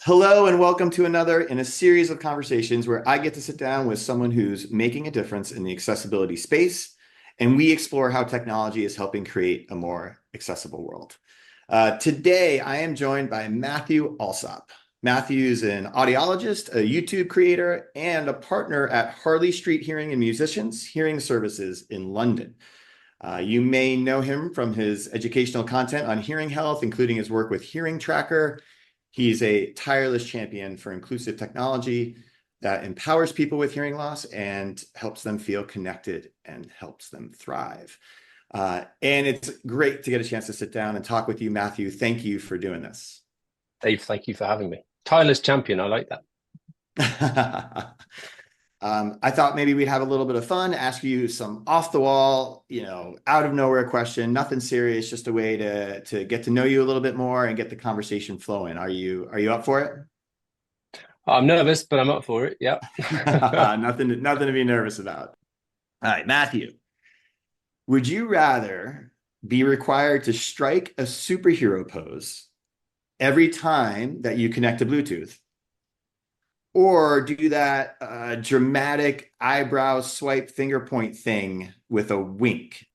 Hello and welcome to another in a series of conversations where I get to sit down with someone who's making a difference in the accessibility space, and we explore how technology is helping create a more accessible world. Today, I am joined by Matthew Allsop. Matthew's an audiologist, a YouTube creator, and a partner at Harley Street Hearing and Musicians Hearing Services in London. You may know him from his educational content on hearing health, including his work with Hearing Tracker. He's a tireless champion for inclusive technology that empowers people with hearing loss and helps them feel connected and helps them thrive. And it's great to get a chance to sit down and talk with you, Matthew. Thank you for doing this. Dave, thank you for having me. Tireless champion, I like that. I thought maybe we'd have a little bit of fun, ask you some off the wall, out of nowhere question, nothing serious, just a way to get to know you a little bit more and get the conversation flowing. Are you up for it? I'm nervous, but I'm up for it. Yeah. Nothing to be nervous about. All right, Matthew, would you rather be required to strike a superhero pose every time that you connect to Bluetooth, or do that dramatic eyebrow swipe finger point thing with a wink?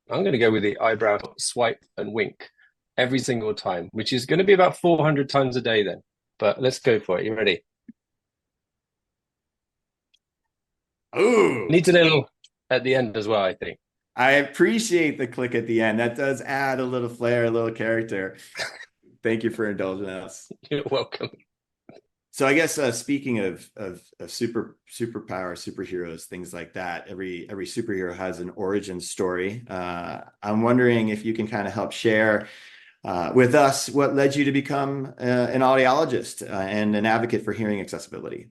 I'm going to go with the eyebrow swipe and wink every single time, which is going to be about 400 times a day then. But let's go for it. You ready? Oh, Needs a little at the end as well, I think. I appreciate the click at the end. That does add a little flair, a little character. Thank you for indulging us. You're welcome. So I guess speaking of superpower, superheroes, things like that, every superhero has an origin story. I'm wondering if you can kind of help share with us what led you to become an audiologist and an advocate for hearing accessibility.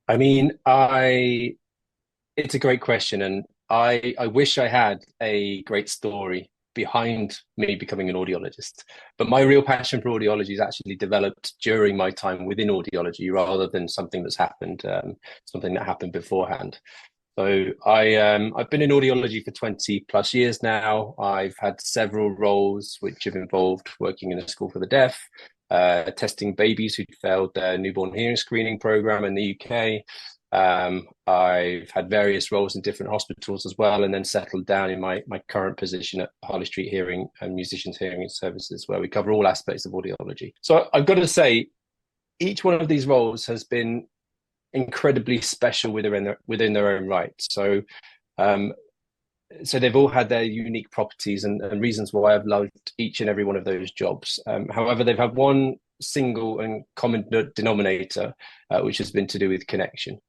I mean, it's a great question, and I wish I had a great story behind me becoming an audiologist. But my real passion for audiology is actually developed during my time within audiology rather than something that's happened, something that happened beforehand. So I've been in audiology for 20 plus years now. I've had several roles which have involved working in a school for the deaf, testing babies who'd failed their newborn hearing screening program in the UK. I've had various roles in different hospitals as well, and then settled down in my current position at Harley Street Hearing and Musicians Hearing Services, where we cover all aspects of audiology. So I've got to say, each one of these roles has been incredibly special within their own right. So they've all had their unique properties and reasons why I've loved each and every one of those jobs. However, they've had one single and common denominator, which has been to do with connection.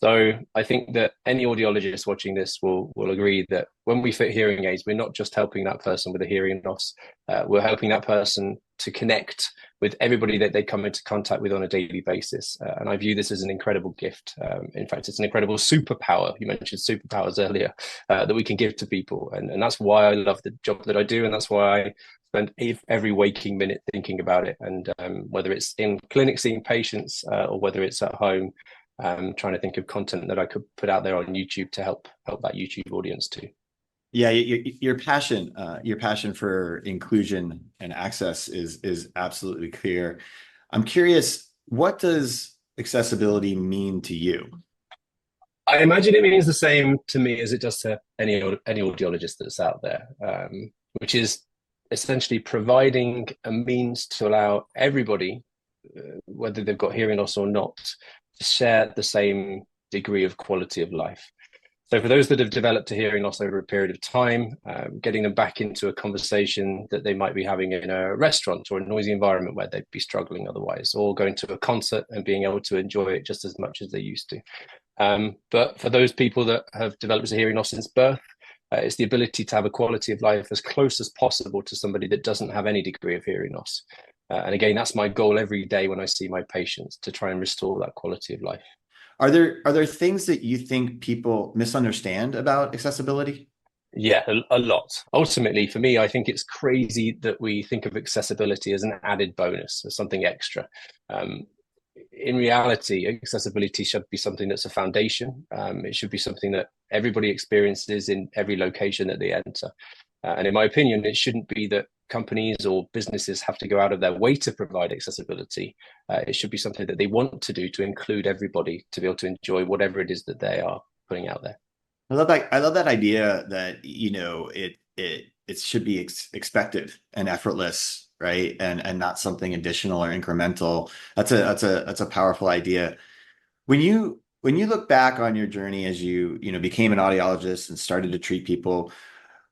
So I think that any audiologist watching this will agree that when we fit hearing aids, we're not just helping that person with a hearing loss, we're helping that person to connect with everybody that they come into contact with on a daily basis. And I view this as an incredible gift. In fact, it's an incredible superpower. You mentioned superpowers earlier, that we can give to people. And that's why I love the job that I do. And that's why I spend every waking minute thinking about it. And whether it's in clinic seeing patients or whether it's at home, trying to think of content that I could put out there on YouTube to help that YouTube audience too. Yeah, your passion for inclusion and access is absolutely clear. I'm curious, what does accessibility mean to you? I imagine it means the same to me as it does to any audiologist that's out there, which is essentially providing a means to allow everybody, whether they've got hearing loss or not, to share the same degree of quality of life. So for those that have developed a hearing loss over a period of time, getting them back into a conversation that they might be having in a restaurant or a noisy environment where they'd be struggling otherwise, or going to a concert and being able to enjoy it just as much as they used to. But for those people that have developed a hearing loss since birth, it's the ability to have a quality of life as close as possible to somebody that doesn't have any degree of hearing loss. And again, that's my goal every day when I see my patients, to try and restore that quality of life. Are there things that you think people misunderstand about accessibility? Yeah, a lot. Ultimately, for me, I think it's crazy that we think of accessibility as an added bonus, as something extra. Um, in reality, accessibility should be something that's a foundation. It should be something that everybody experiences in every location that they enter. And in my opinion, it shouldn't be that companies or businesses have to go out of their way to provide accessibility. It should be something that they want to do to include everybody to be able to enjoy whatever it is that they are putting out there. I love that. I love that idea that, it should be expected and effortless, right? And not something additional or incremental. That's a powerful idea. When you look back on your journey as you became an audiologist and started to treat people,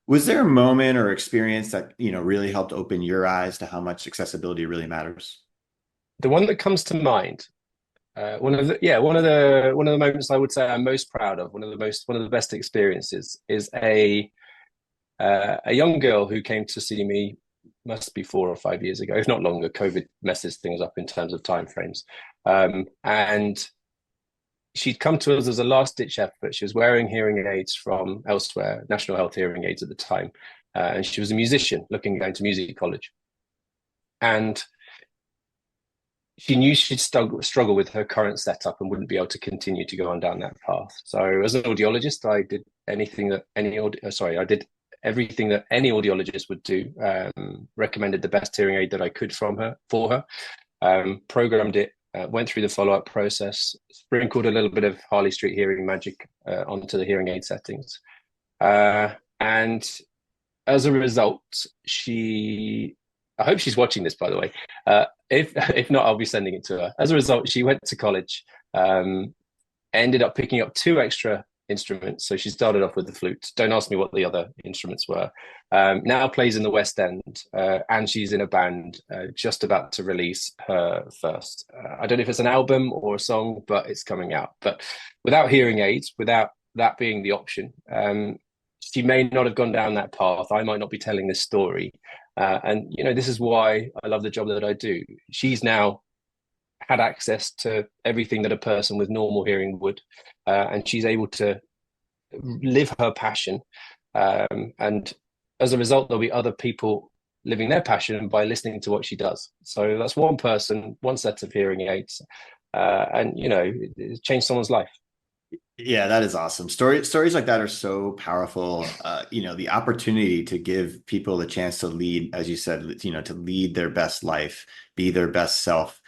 was there a moment or experience that, really helped open your eyes to how much accessibility really matters? The one that comes to mind, one of the moments I would say I'm most proud of, one of the best experiences is a young girl who came to see me, must be 4 or 5 years ago, if not longer. COVID messes things up in terms of timeframes. And she'd come to us as a last ditch effort. She was wearing hearing aids from elsewhere, National Health hearing aids at the time. And she was a musician looking to go into music college. And she knew she'd struggle with her current setup and wouldn't be able to continue to go on down that path. So as an audiologist, I did everything that any audiologist would do. Recommended the best hearing aid that I could for her. Programmed it, went through the follow-up process, sprinkled a little bit of Harley Street hearing magic onto the hearing aid settings. And as a result, I hope she's watching this, by the way. If not, I'll be sending it to her. As a result, she went to college, ended up picking up 2 extra instruments. So she started off with the flute. Don't ask me what the other instruments were. Now plays in the West End, and she's in a band just about to release her first. I don't know if it's an album or a song, but it's coming out. But without hearing aids, without that being the option, she may not have gone down that path. I might not be telling this story. And this is why I love the job that I do. She's now had access to everything that a person with normal hearing would, and she's able to live her passion. And as a result, there'll be other people living their passion by listening to what she does. So that's one person, one set of hearing aids, and it's changed someone's life. Yeah, that is awesome. Stories like that are so powerful. The opportunity to give people the chance to lead, as you said, to lead their best life, be their best self.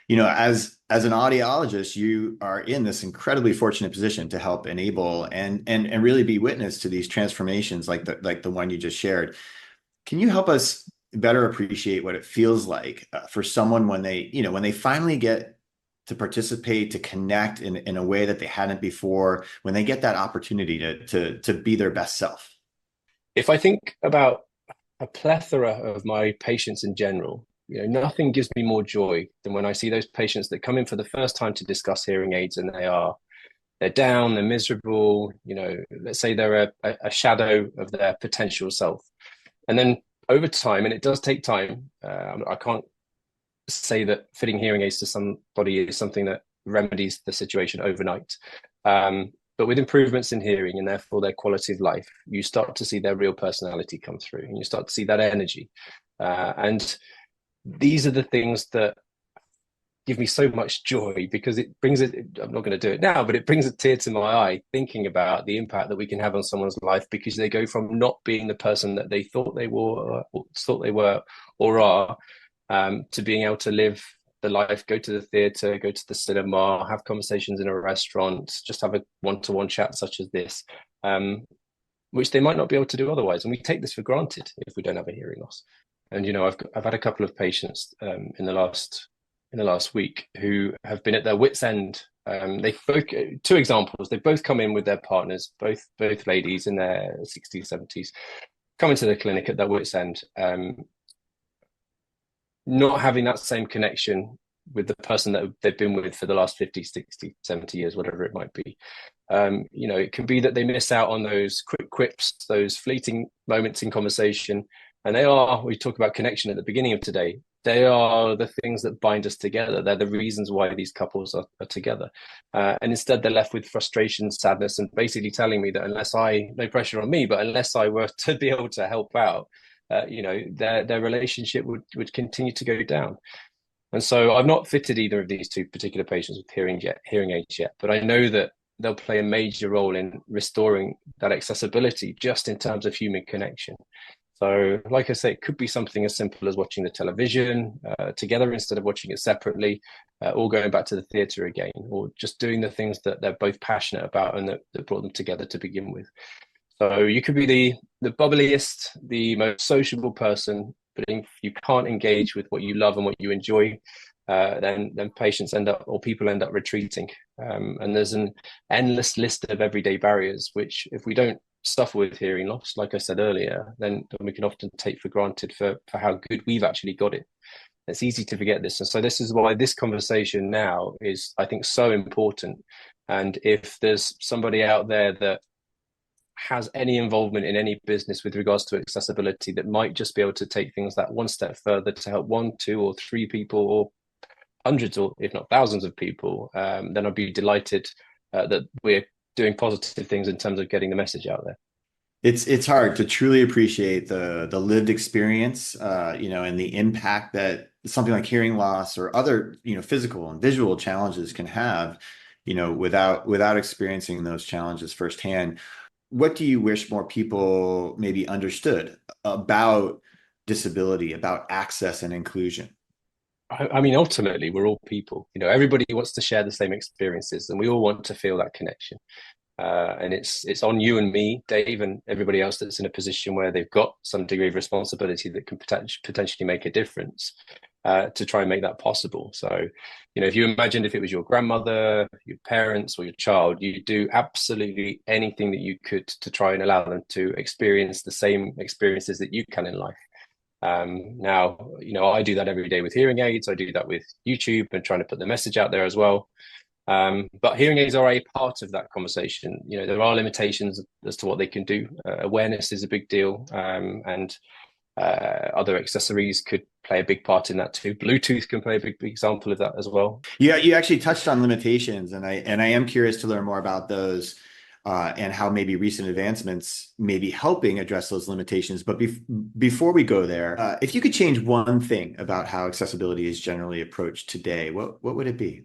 As an audiologist, you are in this incredibly fortunate position to help enable and really be witness to these transformations like the one you just shared. Can you help us better appreciate what it feels like for someone when they finally get to participate, to connect in a way that they hadn't before, when they get that opportunity to be their best self? If I think about a plethora of my patients in general, nothing gives me more joy than when I see those patients that come in for the first time to discuss hearing aids, and they're down, they're miserable, let's say they're a shadow of their potential self. And then over time, and it does take time, I can't say that fitting hearing aids to somebody is something that remedies the situation overnight. But with improvements in hearing and therefore their quality of life, you start to see their real personality come through, and you start to see that energy. And these are the things that give me so much joy, because I'm not going to do it now, but it brings a tear to my eye thinking about the impact that we can have on someone's life, because they go from not being the person that they thought they were or are, to being able to live the life, go to the theatre, go to the cinema, have conversations in a restaurant, just have a one-to-one chat such as this, which they might not be able to do otherwise. And we take this for granted if we don't have a hearing loss. And I've had a couple of patients in the last week who have been at their wits' end. They both, 2 examples. They've both come in with their partners, both ladies in their 60s, 70s, come into the clinic at their wits' end, not having that same connection with the person that they've been with for the last 50, 60, 70 years, whatever it might be. It can be that they miss out on those quick quips, those fleeting moments in conversation. And we talk about connection at the beginning of today. They are the things that bind us together. They're the reasons why these couples are together. And instead they're left with frustration, sadness, and basically telling me that no pressure on me, but unless I were to be able to help out, their relationship would continue to go down. And so I've not fitted either of these 2 particular patients with hearing aids yet, but I know that they'll play a major role in restoring that accessibility just in terms of human connection. So, like I say, it could be something as simple as watching the television together instead of watching it separately, or going back to the theatre again, or just doing the things that they're both passionate about and that brought them together to begin with. So you could be the bubbliest, the most sociable person, but if you can't engage with what you love and what you enjoy, then patients end up, or people end up retreating. And there's an endless list of everyday barriers, which if we don't suffer with hearing loss, like I said earlier, then we can often take for granted for how good we've actually got it. It's easy to forget this. And so this is why this conversation now is, I think, so important. And if there's somebody out there that has any involvement in any business with regards to accessibility that might just be able to take things that one step further to help one, two, or three people, or hundreds, or if not thousands of people, then I'd be delighted that we're doing positive things in terms of getting the message out there. It's hard to truly appreciate the lived experience, and the impact that something like hearing loss or other, physical and visual challenges can have, without experiencing those challenges firsthand. What do you wish more people maybe understood about disability, about access and inclusion? I mean, ultimately, we're all people. Everybody wants to share the same experiences, and we all want to feel that connection. And it's on you and me, Dave, and everybody else that's in a position where they've got some degree of responsibility that can potentially make a difference to try and make that possible. So, if you imagined if it was your grandmother, your parents, or your child, you do absolutely anything that you could to try and allow them to experience the same experiences that you can in life. Now, I do that every day with hearing aids. I do that with YouTube and trying to put the message out there as well. But hearing aids are a part of that conversation. There are limitations as to what they can do. Awareness is a big deal, and other accessories could play a big part in that too. Bluetooth can play a big example of that as well. Yeah, you actually touched on limitations, and I am curious to learn more about those, and how maybe recent advancements may be helping address those limitations. But before we go there, if you could change one thing about how accessibility is generally approached today, what would it be?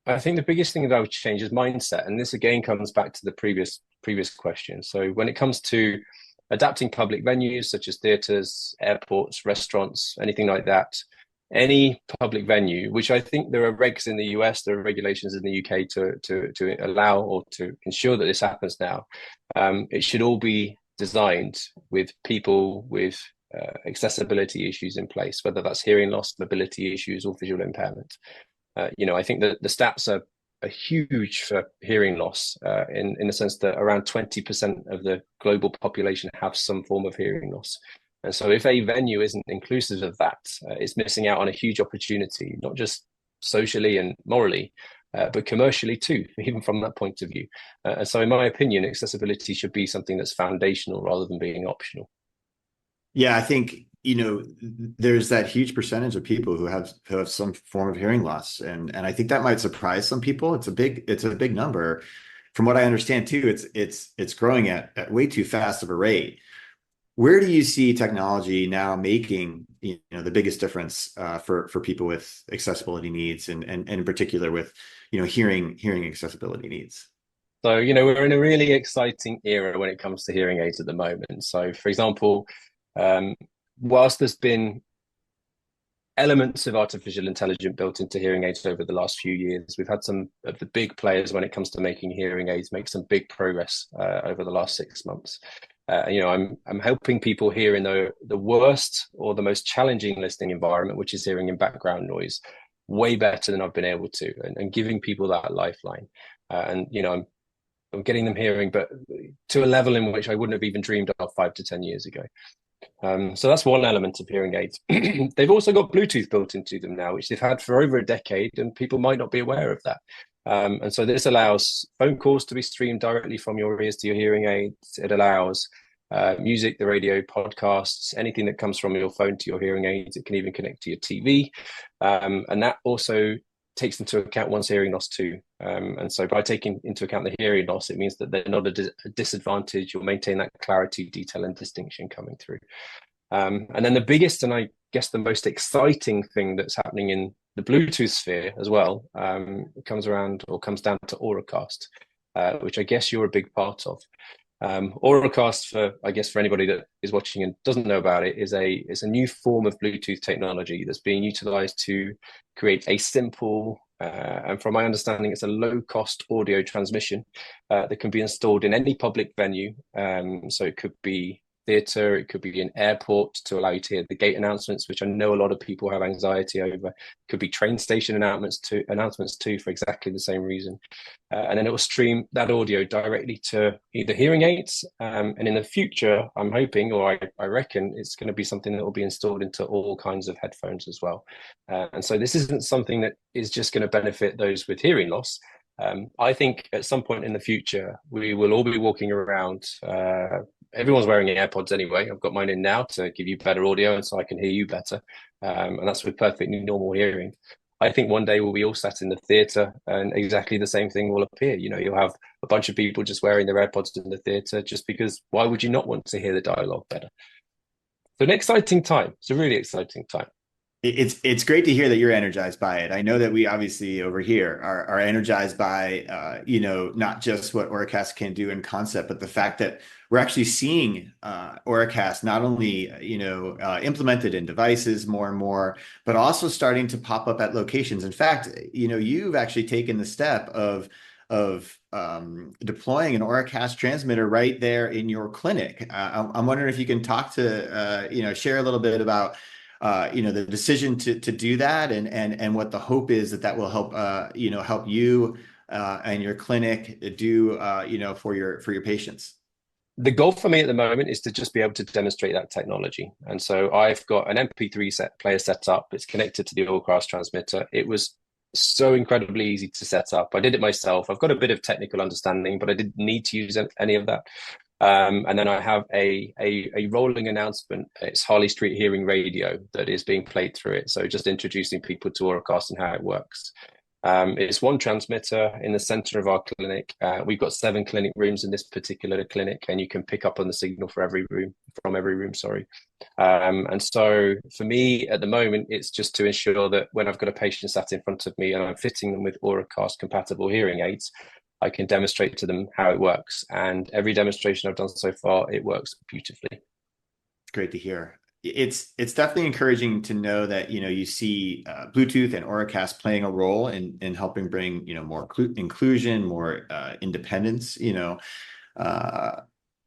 I think the biggest thing that I would change is mindset. And this again comes back to the previous question. So when it comes to adapting public venues such as theatres, airports, restaurants, anything like that, any public venue, which I think there are regs in the US, there are regulations in the UK to allow or to ensure that this happens now. It should all be designed with people with accessibility issues in place, whether that's hearing loss, mobility issues, or visual impairment. I think that the stats are huge for hearing loss, in the sense that around 20% of the global population have some form of hearing loss. And so if a venue isn't inclusive of that, it's missing out on a huge opportunity, not just socially and morally, but commercially too, even from that point of view. And so in my opinion, accessibility should be something that's foundational rather than being optional. Yeah, I think, there's that huge percentage of people who have some form of hearing loss. And I think that might surprise some people. It's a big number. From what I understand too, it's growing at way too fast of a rate. Where do you see technology now making, the biggest difference for people with accessibility needs, and in particular with, hearing accessibility needs? So, we're in a really exciting era when it comes to hearing aids at the moment. So, for example, whilst there's been elements of artificial intelligence built into hearing aids over the last few years, we've had some of the big players when it comes to making hearing aids make some big progress over the last 6 months. I'm helping people hear in the worst or the most challenging listening environment, which is hearing in background noise, way better than I've been able to, and giving people that lifeline. I'm getting them hearing, but to a level in which I wouldn't have even dreamed of 5 to 10 years ago. So that's one element of hearing aids. They've also got Bluetooth built into them now, which they've had for over a decade, and people might not be aware of that. And so this allows phone calls to be streamed directly from your ears to your hearing aids. It allows music, the radio, podcasts, anything that comes from your phone to your hearing aids. It can even connect to your TV. And that also takes into account one's hearing loss too. And so by taking into account the hearing loss, it means that they're not a disadvantage. You'll maintain that clarity, detail, and distinction coming through. And then the biggest, and I guess the most exciting thing that's happening in the Bluetooth sphere as well, comes down to Auracast. which I guess you're a big part of. Auracast, for anybody that is watching and doesn't know about it, is a new form of Bluetooth technology that's being utilized to create a simple and from my understanding, it's a low-cost audio transmission that can be installed in any public venue. So it could be theatre, it could be an airport to allow you to hear the gate announcements, which I know a lot of people have anxiety over. It could be train station announcements too, for exactly the same reason. And then it will stream that audio directly to either hearing aids, and in the future, I'm hoping, or I reckon, it's going to be something that will be installed into all kinds of headphones as well. And so this isn't something that is just going to benefit those with hearing loss. I think at some point in the future, we will all be walking around. Everyone's wearing AirPods anyway. I've got mine in now to give you better audio, and so I can hear you better. And that's with perfectly normal hearing. I think one day we'll be all sat in the theatre and exactly the same thing will appear. You know, you'll have a bunch of people just wearing their AirPods in the theatre just because why would you not want to hear the dialogue better? So an exciting time. It's a really exciting time. It's great to hear that you're energized by it. I know that we obviously over here are energized by not just what Auracast can do in concept, but the fact that we're actually seeing Auracast not only implemented in devices more and more, but also starting to pop up at locations. In fact, you've actually taken the step of deploying an Auracast transmitter right there in your clinic. I'm wondering if you can talk to share a little bit about the decision to do that and what the hope is that will help help you and your clinic do for your patients. The goal for me at the moment is to just be able to demonstrate that technology. And so I've got an MP3 player set up. It's connected to the Auracast transmitter. It was so incredibly easy to set up. I did it myself. I've got a bit of technical understanding, but I didn't need to use any of that. And then I have a rolling announcement. It's Harley Street Hearing Radio that is being played through it. So just introducing people to Auracast and how it works. It's one transmitter in the center of our clinic. We've got 7 clinic rooms in this particular clinic, and you can pick up on the signal from every room. And so for me at the moment, it's just to ensure that when I've got a patient sat in front of me and I'm fitting them with Auracast compatible hearing aids, I can demonstrate to them how it works. And every demonstration I've done so far, it works beautifully. Great to hear. It's definitely encouraging to know that you see Bluetooth and Auracast playing a role in helping bring more inclusion, more independence.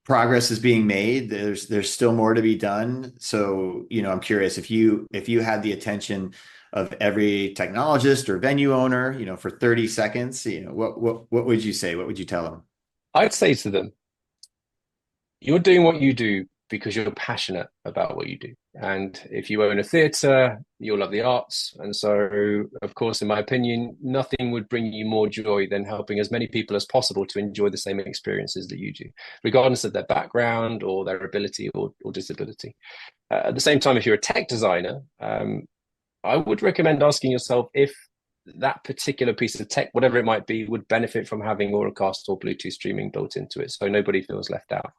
Progress is being made. There's still more to be done. So I'm curious if you had the attention of every technologist or venue owner, for 30 seconds, what would you say? What would you tell them? I'd say to them, you're doing what you do because you're passionate about what you do. And if you own a theatre, you'll love the arts. And so, of course, in my opinion, nothing would bring you more joy than helping as many people as possible to enjoy the same experiences that you do, regardless of their background or their ability or disability. At the same time, if you're a tech designer, I would recommend asking yourself if that particular piece of tech, whatever it might be, would benefit from having Auracast or Bluetooth streaming built into it, so nobody feels left out.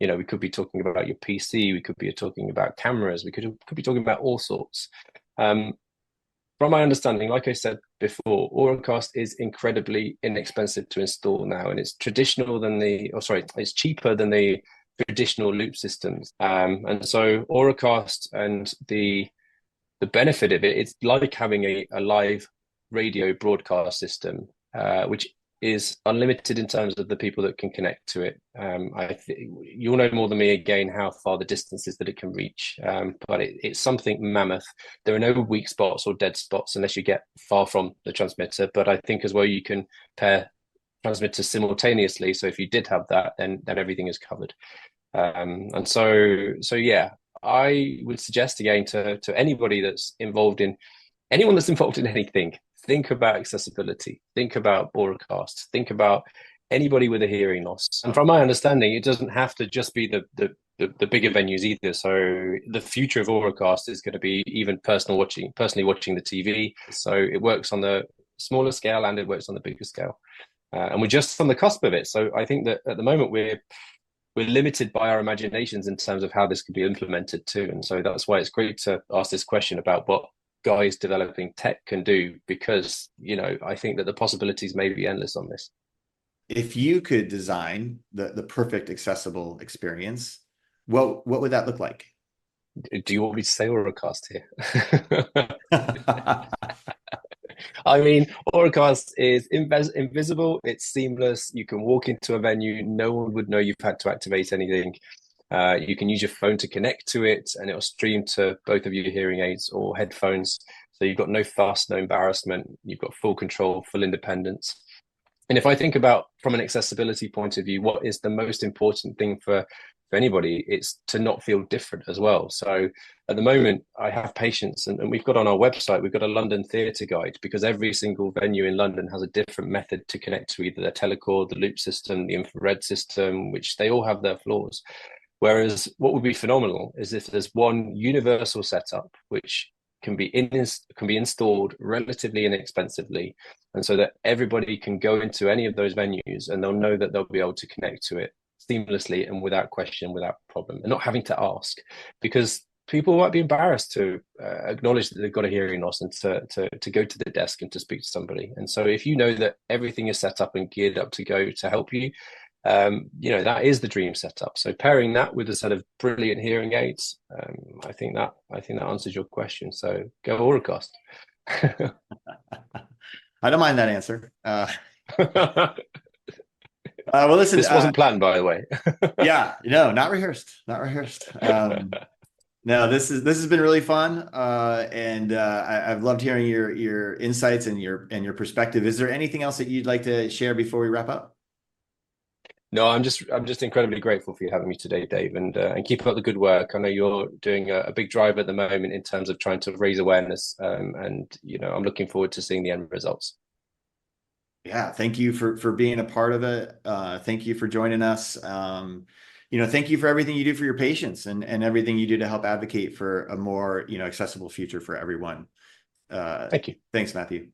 We could be talking about your PC, we could be talking about cameras, we could be talking about all sorts. From my understanding, like I said before, Auracast is incredibly inexpensive to install now, and it's cheaper than the traditional loop systems. And so Auracast and the benefit of it's like having a live radio broadcast system, which is unlimited in terms of the people that can connect to it. You'll know more than me again how far the distance is that it can reach, but it's something mammoth. There are no weak spots or dead spots unless you get far from the transmitter, but I think as well you can pair transmitters simultaneously, so if you did have that, then everything is covered. And so yeah, I would suggest again to anybody that's involved in anything, think about accessibility, think about Auracast, think about anybody with a hearing loss. And from my understanding, it doesn't have to just be the bigger venues either. So the future of Auracast is going to be even personally watching the TV. So it works on the smaller scale and it works on the bigger scale. And we're just on the cusp of it. So I think that at the moment we're limited by our imaginations in terms of how this can be implemented too. And so that's why it's great to ask this question about what guys developing tech can do, because I think that the possibilities may be endless on this. if you could design the perfect accessible experience, what would that look like? Do you want me to say Auracast here? I mean, Auracast is invisible. It's seamless. You can walk into a venue. No one would know you've had to activate anything. You can use your phone to connect to it, and it'll stream to both of your hearing aids or headphones. So you've got no fuss, no embarrassment. You've got full control, full independence. And if I think about from an accessibility point of view, what is the most important thing for anybody? It's to not feel different as well. So at the moment, I have patients, and we've got on our website, we've got a London theatre guide, because every single venue in London has a different method to connect to either the telecord, the loop system, the infrared system, which they all have their flaws. Whereas what would be phenomenal is if there's one universal setup which can be installed relatively inexpensively, and so that everybody can go into any of those venues and they'll know that they'll be able to connect to it seamlessly and without question, without problem, and not having to ask, because people might be embarrassed to acknowledge that they've got a hearing loss and to go to the desk and to speak to somebody. And so if you know that everything is set up and geared up to go to help you, that is the dream setup. So pairing that with a set of brilliant hearing aids, I think that answers your question. So go Auracast. I don't mind that answer. Well, listen, this wasn't planned, by the way. Yeah, no, not rehearsed, not rehearsed. No, this has been really fun, and I've loved hearing your insights and your perspective. Is there anything else that you'd like to share before we wrap up? No, I'm just incredibly grateful for you having me today, Dave, and keep up the good work. I know you're doing a big drive at the moment in terms of trying to raise awareness, and I'm looking forward to seeing the end results. Yeah, thank you for being a part of it. Thank you for joining us. Thank you for everything you do for your patients and everything you do to help advocate for a more accessible future for everyone. Thank you. Thanks, Matthew.